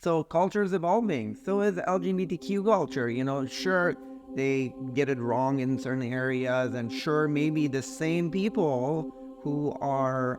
So culture is evolving. So is LGBTQ culture. Sure, they get it wrong in certain areas, and sure, maybe the same people who are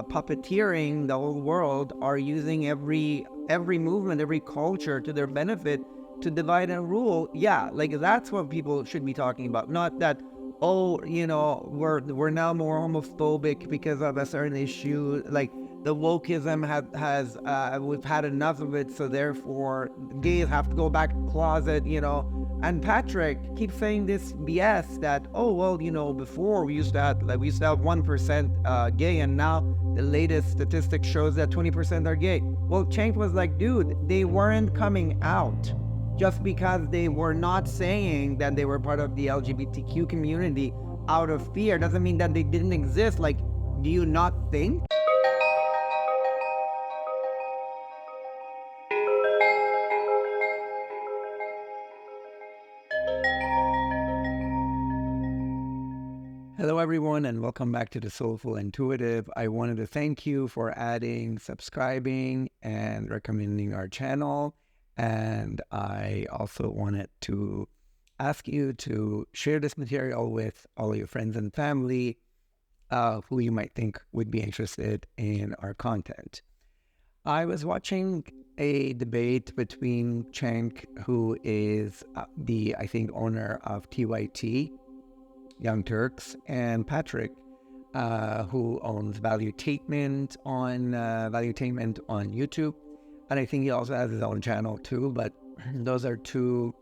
puppeteering the whole world are using every movement, every culture to their benefit to divide and rule. Yeah, like that's what people should be talking about, not that. Oh, we're now more homophobic because of a certain issue. Like the wokeism has we've had enough of it, so therefore gays have to go back to the closet. And Patrick keeps saying this BS that, oh well, before we used to have 1% gay, and now the latest statistic shows that 20% are gay. Well, Cenk was like, dude, they weren't coming out. Just because they were not saying that they were part of the LGBTQ community out of fear doesn't mean that they didn't exist. Like, do you not think? Hello, everyone, and welcome back to the Soulful Intuitive. I wanted to thank you for adding, subscribing, and recommending our channel. And I also wanted to ask you to share this material with all your friends and family who you might think would be interested in our content. I was watching a debate between Cenk, who is I think, owner of TYT, Young Turks, and Patrick, who owns Valuetainment on YouTube. And I think he also has his own channel too, but those are two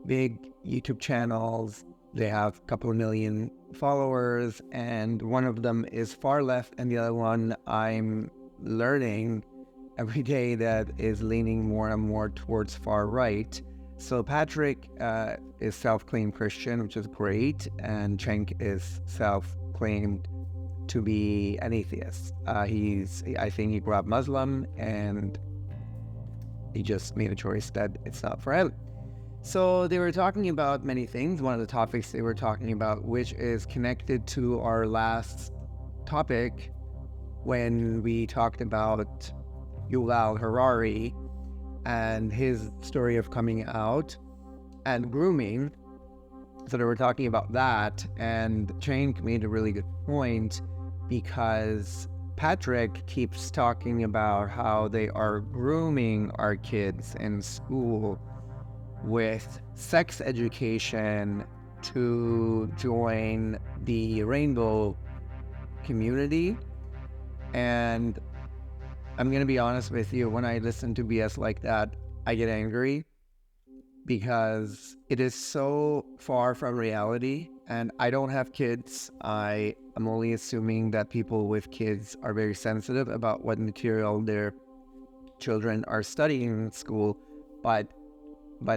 big YouTube channels. They have a couple of million followers, and one of them is far left, and the other one I'm learning every day that is leaning more and more towards far right. So Patrick is self-claimed Christian, which is great, and Cenk is self-claimed to be an atheist. I think he grew up Muslim, and he just made a choice that it's not for him. So they were talking about many things. One of the topics they were talking about, which is connected to our last topic when we talked about Yuval Harari and his story of coming out and grooming. So they were talking about that, and Cenk made a really good point, because Patrick keeps talking about how they are grooming our kids in school with sex education to join the rainbow community. And I'm going to be honest with you, when I listen to BS like that, I get angry, because it is so far from reality. And I don't have kids. I am only assuming that people with kids are very sensitive about what material their children are studying in school. But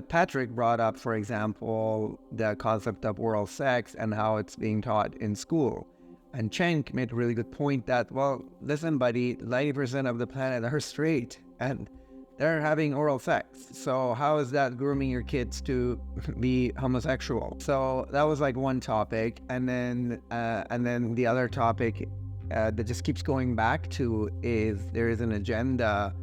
Patrick brought up, for example, the concept of oral sex and how it's being taught in school. And Cenk made a really good point that, well, listen, buddy, 90% of the planet are straight and they're having oral sex. So how is that grooming your kids to be homosexual? So that was like one topic. And then the other topic that just keeps going back to is there is an agenda.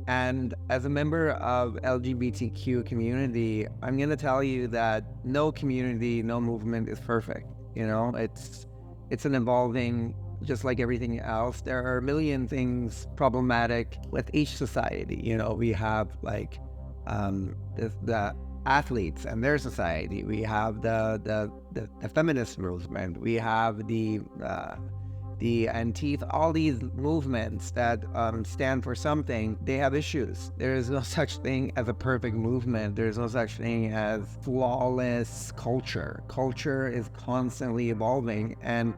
And as a member of LGBTQ community, I'm going to tell you that no community, no movement is perfect. It's an evolving, just like everything else. There are a million things problematic with each society. We have like the athletes and their society. We have the feminist movement. We have the Antifa. All these movements that stand for something, they have issues. There is no such thing as a perfect movement. There's no such thing as flawless culture. Culture is constantly evolving, and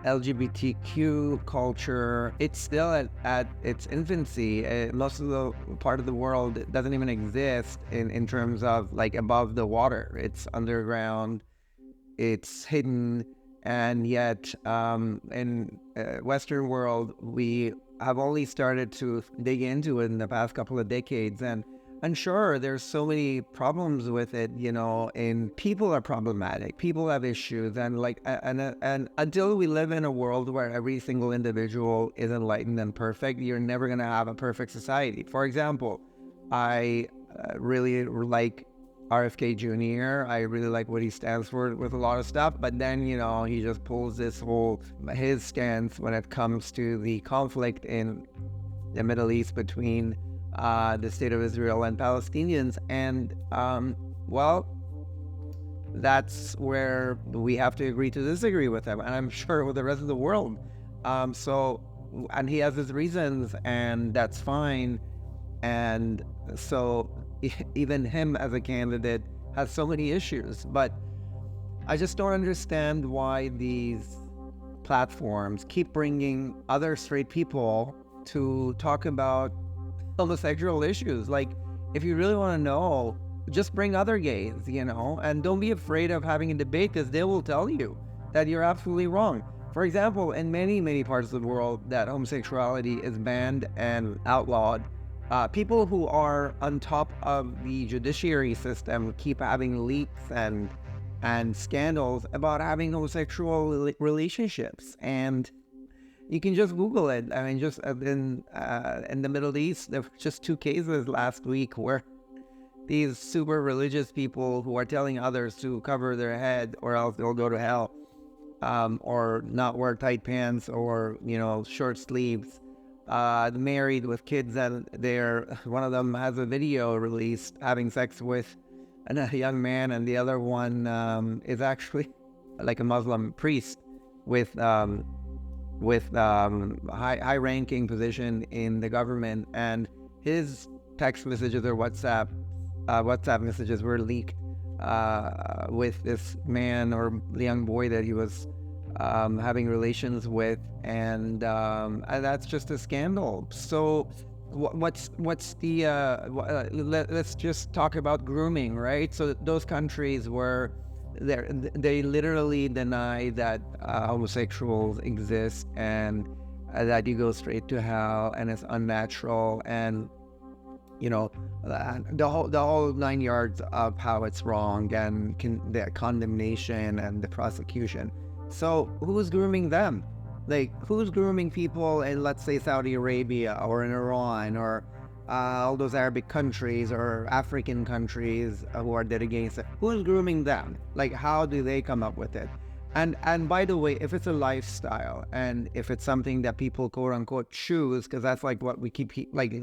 LGBTQ culture, it's still at its infancy. Most of the part of the world doesn't even exist in terms of like above the water. It's underground, it's hidden. And yet, in Western world, we have only started to dig into it in the past couple of decades. And sure, there's so many problems with it, and people are problematic. People have issues, and until we live in a world where every single individual is enlightened and perfect, you're never going to have a perfect society. For example, I really like RFK Jr. I really like what he stands for with a lot of stuff, but then, he just pulls his stance when it comes to the conflict in the Middle East between the state of Israel and Palestinians. And, well, that's where we have to agree to disagree with him, and I'm sure with the rest of the world. And he has his reasons, and that's fine. And so even him as a candidate has so many issues. But I just don't understand why these platforms keep bringing other straight people to talk about homosexual issues. Like, if you really want to know, just bring other gays, and don't be afraid of having a debate, because they will tell you that you're absolutely wrong. For example, in many, many parts of the world that homosexuality is banned and outlawed, people who are on top of the judiciary system keep having leaks and scandals about having homosexual relationships. And you can just Google it. I mean, just in the Middle East, there were just 2 cases last week where these super religious people who are telling others to cover their head or else they'll go to hell, or not wear tight pants or, short sleeves, married with kids, and one of them has a video released having sex with a young man, and the other one is actually like a Muslim priest with high-ranking position in the government, and his text messages or WhatsApp messages were leaked with this man or the young boy that he was having relations with, and that's just a scandal. So what's the let's just talk about grooming, right? So those countries where they literally deny that homosexuals exist, and that you go straight to hell and it's unnatural, and the whole 9 yards of how it's wrong, and the condemnation and the prosecution. So who's grooming them? Like, who's grooming people in, let's say, Saudi Arabia or in Iran or all those Arabic countries or African countries who are dead against it? Who's grooming them? Like, how do they come up with it? And by the way, if it's a lifestyle and if it's something that people quote unquote choose, because that's like what we keep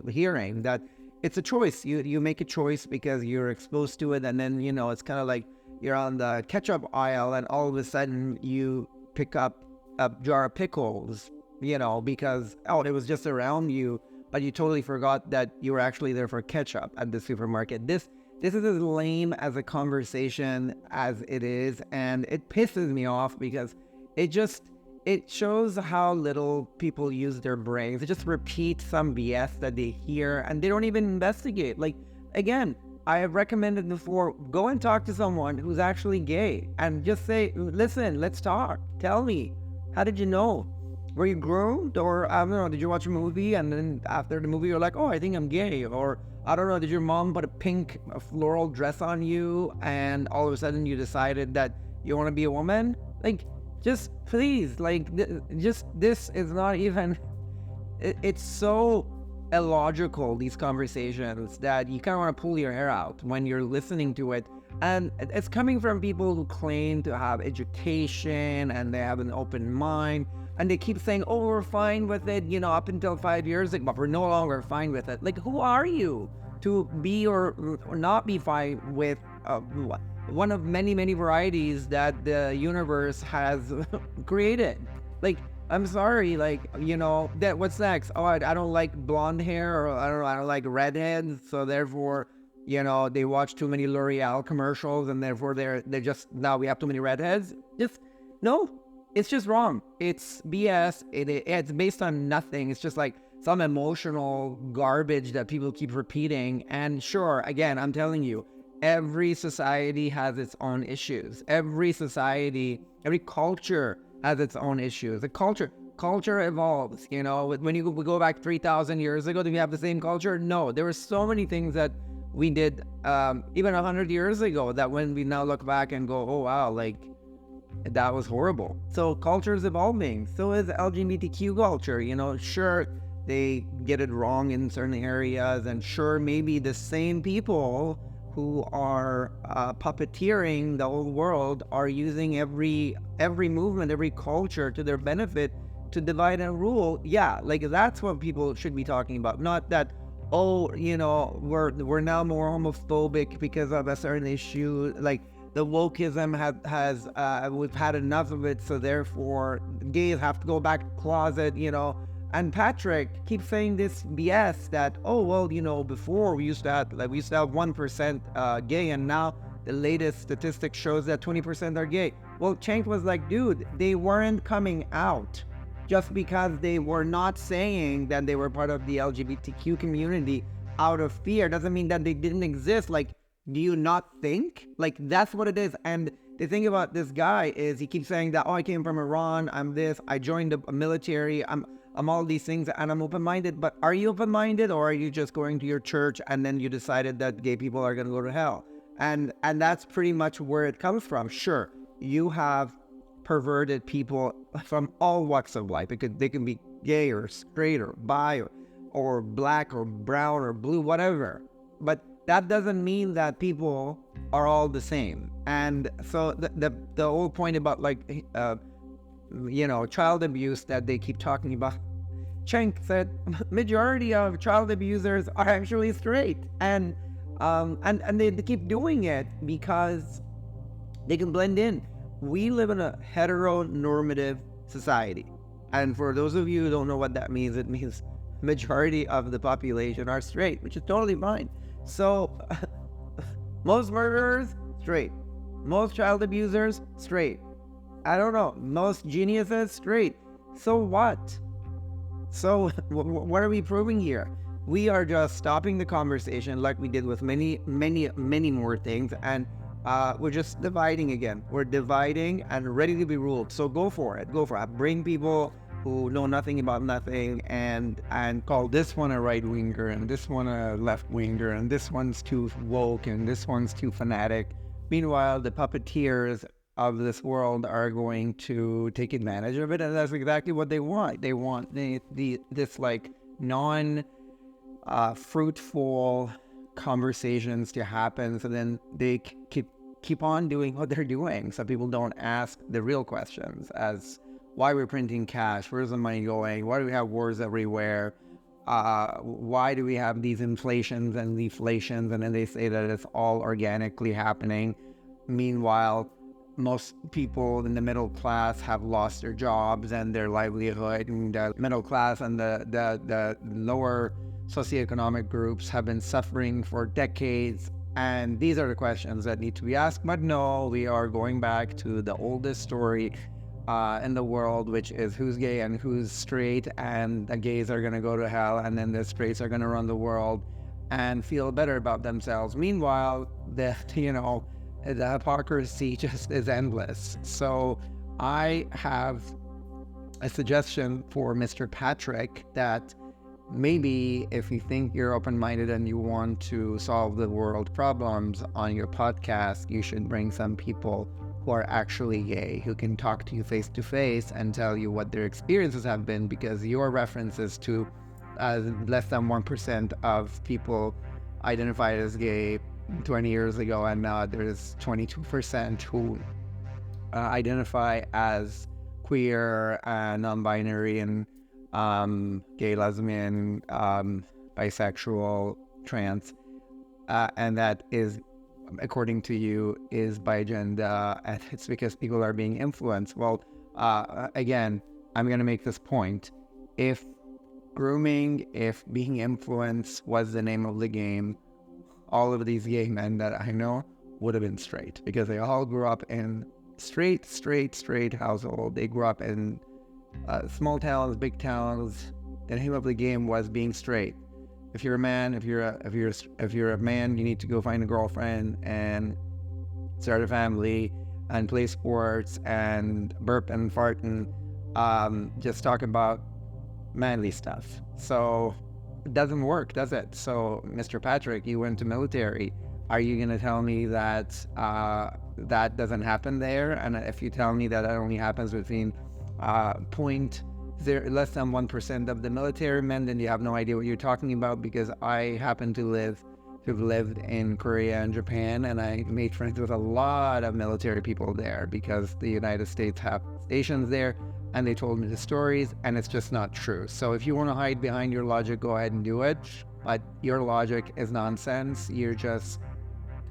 hearing, that it's a choice. You make a choice because you're exposed to it, and then it's kind of like you're on the ketchup aisle and all of a sudden you pick up a jar of pickles, because it was just around you, but you totally forgot that you were actually there for ketchup at the supermarket. This is as lame as a conversation as it is, and it pisses me off because it shows how little people use their brains. They just repeat some BS that they hear, and they don't even investigate. Like, again, I have recommended before, go and talk to someone who's actually gay and just say, listen, let's talk. Tell me, how did you know? Were you groomed? Or, I don't know, did you watch a movie and then after the movie you're like, oh, I think I'm gay? Or, I don't know, did your mom put a floral dress on you and all of a sudden you decided that you want to be a woman? Like, just please, like, this is not even, it's so illogical, these conversations, that you kind of want to pull your hair out when you're listening to it. And it's coming from people who claim to have education and they have an open mind, and they keep saying, oh, we're fine with it, up until 5 years ago, but we're no longer fine with it. Like, who are you to be or not be fine with one of many, many varieties that the universe has created? Like, I'm sorry, like, that what's next? Oh, I don't like blonde hair, or I don't like redheads, so therefore, they watch too many L'Oreal commercials, and therefore they're just, now we have too many redheads. No, it's just wrong. It's BS. It's based on nothing. It's just like some emotional garbage that people keep repeating. And sure, again, I'm telling you, every society has its own issues. Every society, every culture has its own issues. The culture evolves, when you go back 3,000 years ago, do we have the same culture? No, there were so many things that we did even 100 years ago that when we now look back and go, oh wow, like, that was horrible. So culture is evolving. So is LGBTQ culture. Sure, they get it wrong in certain areas. And sure, maybe the same people who are puppeteering the whole world are using every movement, every culture to their benefit to divide and rule. Yeah, like that's what people should be talking about, not that, oh, we're now more homophobic because of a certain issue. Like the wokeism has we've had enough of it, so therefore gays have to go back to the closet. And Patrick keeps saying this BS that, oh, well, before we used to have 1% gay, and now the latest statistic shows that 20% are gay. Well, Cenk was like, dude, they weren't coming out. Just because they were not saying that they were part of the LGBTQ community out of fear doesn't mean that they didn't exist. Like, do you not think? Like, that's what it is. And the thing about this guy is he keeps saying that, oh, I came from Iran, I'm this, I joined the military, I'm all these things, and I'm open-minded. But are you open-minded, or are you just going to your church and then you decided that gay people are going to go to hell? And that's pretty much where it comes from. Sure, you have perverted people from all walks of life. They can be gay or straight or bi or black or brown or blue, whatever. But that doesn't mean that people are all the same. And so the whole point about child abuse that they keep talking about, Cenk said majority of child abusers are actually straight, and they keep doing it because they can blend in. We live in a heteronormative society. And for those of you who don't know what that means, it means majority of the population are straight, which is totally fine. So most murderers, straight. Most child abusers, straight. I don't know, most geniuses, straight. So what? So what are we proving here? We are just stopping the conversation like we did with many, many, many more things, and we're just dividing again. We're dividing and ready to be ruled. So go for it. Bring people who know nothing about nothing and call this one a right-winger and this one a left-winger and this one's too woke and this one's too fanatic. Meanwhile, the puppeteers of this world are going to take advantage of it, and that's exactly what they want. They want this like non-fruitful conversations to happen, so then they keep on doing what they're doing, so people don't ask the real questions, as why we're printing cash, where's the money going, why do we have wars everywhere, why do we have these inflations and deflations, and then they say that it's all organically happening. Meanwhile, most people in the middle class have lost their jobs and their livelihood, and the middle class and the lower socioeconomic groups have been suffering for decades. And these are the questions that need to be asked. But no, we are going back to the oldest story in the world, which is who's gay and who's straight, and the gays are going to go to hell, and then the straights are going to run the world and feel better about themselves. Meanwhile, the hypocrisy just is endless. So I have a suggestion for Mr. Patrick that maybe if you think you're open-minded and you want to solve the world problems on your podcast, you should bring some people who are actually gay, who can talk to you face to face and tell you what their experiences have been, because your references to less than 1% of people identified as gay 20 years ago, and now there's 22% who identify as queer, non-binary, and gay, lesbian, bisexual, trans, and that is, according to you, is by agenda, and it's because people are being influenced. Well, again, I'm going to make this point. If grooming, if being influenced was the name of the game, all of these gay men that I know would have been straight, because they all grew up in straight household. They grew up in small towns, big towns. The name of the game was being straight. If you're a man, if you're a man, you need to go find a girlfriend and start a family and play sports and burp and fart and just talk about manly stuff. So it doesn't work, does it? So, Mr. Patrick, you went to military. Are you going to tell me that that doesn't happen there? And if you tell me that only happens between less than 1% of the military men, then you have no idea what you're talking about, because I happen to have lived in Korea and Japan, and I made friends with a lot of military people there because the United States have stations there, and they told me the stories, and it's just not true. So if you want to hide behind your logic, go ahead and do it, but your logic is nonsense. You're just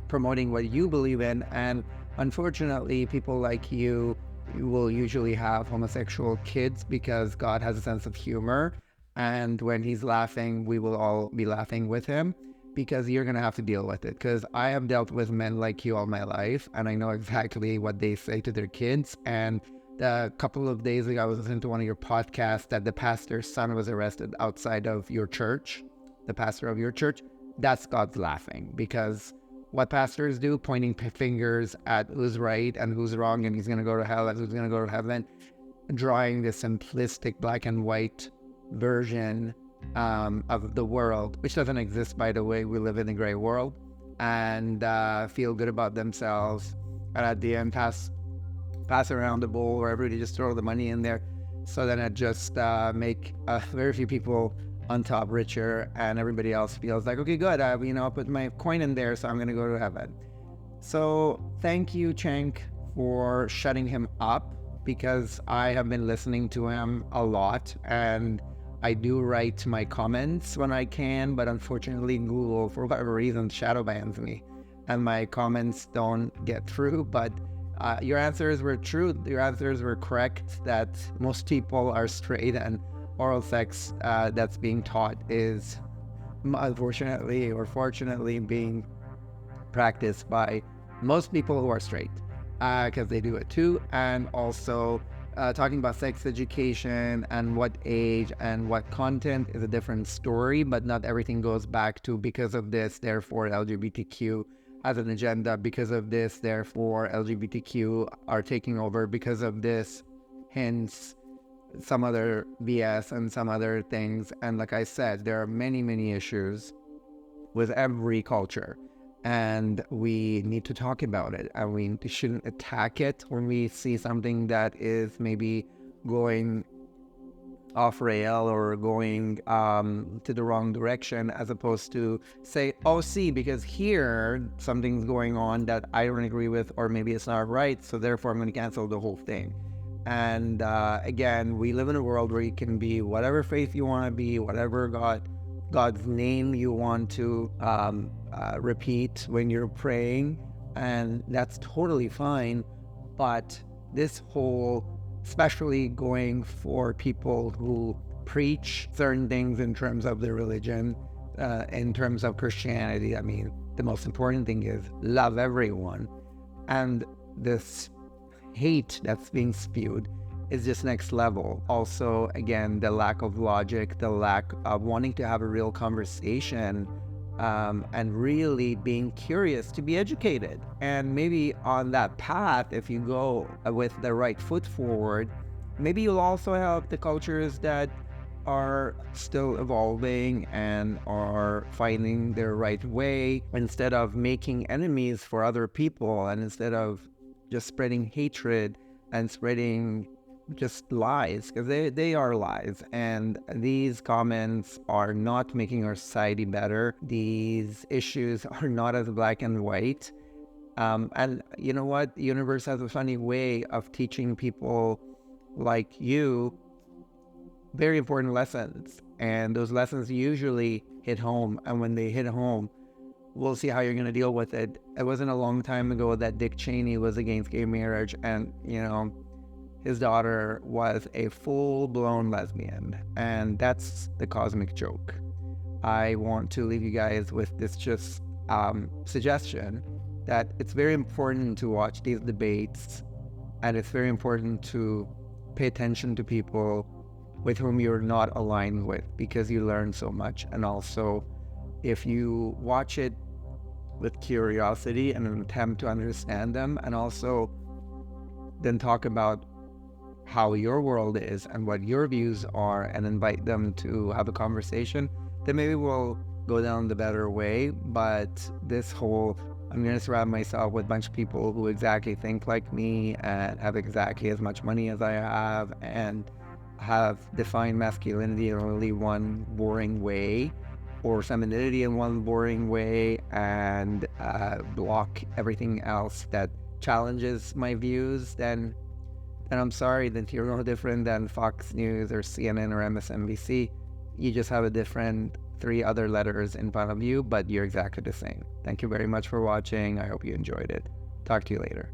promoting what you believe in, and unfortunately, people like you will usually have homosexual kids because God has a sense of humor, and when he's laughing, we will all be laughing with him, because you're going to have to deal with it. Because I have dealt with men like you all my life, and I know exactly what they say to their kids. And a couple of days ago, I was listening to one of your podcasts that the pastor's son was arrested outside of your church, the pastor of your church. That's God's laughing, because what pastors do, pointing fingers at who's right and who's wrong, and he's going to go to hell and who's going to go to heaven, drawing this simplistic black and white version of the world, which doesn't exist, by the way. We live in a gray world, and feel good about themselves, and at the end pass around the bowl, or everybody just throw the money in there, so then it just make very few people on top richer, and everybody else feels like, okay, good, I'll put my coin in there, so I'm going to go to heaven. So thank you, Cenk, for shutting him up, because I have been listening to him a lot, and I do write my comments when I can, but unfortunately Google, for whatever reason, shadow bans me, and my comments don't get through. But your answers were true. Your answers were correct, that most people are straight, and oral sex that's being taught is, unfortunately or fortunately, being practiced by most people who are straight, because they do it too. And also talking about sex education and what age and what content is a different story, but not everything goes back to, because of this, therefore LGBTQ has an agenda, because of this, therefore LGBTQ are taking over, because of this, hence some other BS and some other things. And like I said, there are many, many issues with every culture, and we need to talk about it, and we shouldn't attack it when we see something that is maybe going off rail or going to the wrong direction, as opposed to say, oh, see, because here something's going on that I don't agree with, or maybe it's not right, so therefore I'm going to cancel the whole thing. And again, we live in a world where you can be whatever faith you want to be, whatever God's name you want to repeat when you're praying, and that's totally fine. But this whole, especially going for people who preach certain things in terms of their religion, in terms of Christianity, I mean, the most important thing is love everyone. And this hate that's being spewed is just next level. Also, again, the lack of logic, the lack of wanting to have a real conversation, and really being curious to be educated. And maybe on that path, if you go with the right foot forward, maybe you'll also help the cultures that are still evolving and are finding their right way, instead of making enemies for other people, and instead of just spreading hatred and spreading just lies, because they are lies. And these comments are not making our society better. These issues are not as black and white. And you know what? The universe has a funny way of teaching people like you very important lessons. And those lessons usually hit home. And when they hit home, we'll see how you're going to deal with it. It wasn't a long time ago that Dick Cheney was against gay marriage, and, his daughter was a full-blown lesbian, and that's the cosmic joke. I want to leave you guys with this just suggestion that it's very important to watch these debates, and it's very important to pay attention to people with whom you're not aligned with, because you learn so much. And also, if you watch it with curiosity and an attempt to understand them, and also then talk about how your world is and what your views are, and invite them to have a conversation, then maybe we'll go down the better way. But this whole, I'm going to surround myself with a bunch of people who exactly think like me and have exactly as much money as I have, and have defined masculinity in only one boring way, or femininity in one boring way, and block everything else that challenges my views, then I'm sorry that you're no different than Fox News or CNN or MSNBC. You just have a different 3 other letters in front of you, but you're exactly the same. Thank you very much for watching. I hope you enjoyed it. Talk to you later.